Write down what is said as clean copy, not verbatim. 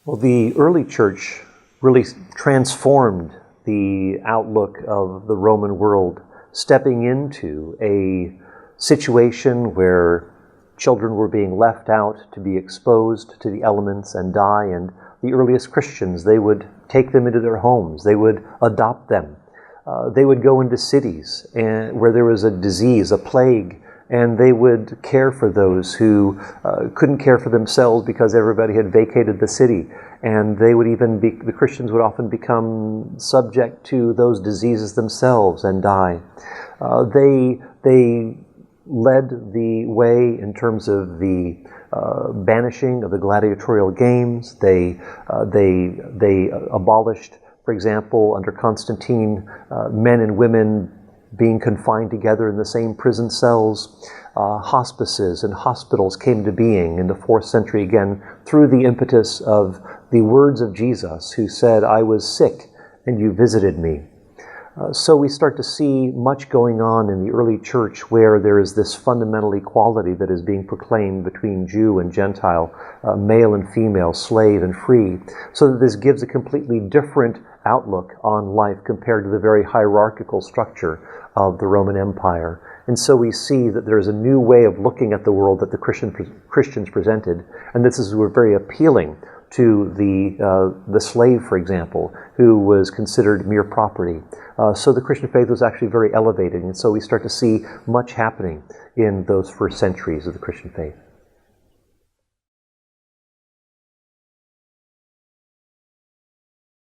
Well, the early church really transformed the outlook of the Roman world, stepping into a situation where children were being left out to be exposed to the elements and die, and the earliest Christians, they would take them into their homes, they would adopt them. They would go into cities where there was a disease, a plague, and they would care for those who couldn't care for themselves because everybody had vacated the city. And they would even the Christians would often become subject to those diseases themselves and die. They led the way in terms of the banishing of the gladiatorial games. They abolished, for example, under Constantine, men and women being confined together in the same prison cells. Hospices and hospitals came to being in the 4th century again through the impetus of the words of Jesus, who said, "I was sick and you visited me." So we start to see much going on in the early church where there is this fundamental equality that is being proclaimed between Jew and Gentile, male and female, slave and free, so that this gives a completely different outlook on life compared to the very hierarchical structure of the Roman Empire. And so we see that there's a new way of looking at the world that the Christians presented, and this is very appealing to the slave, for example, who was considered mere property. So the Christian faith was actually very elevated, and so we start to see much happening in those first centuries of the Christian faith.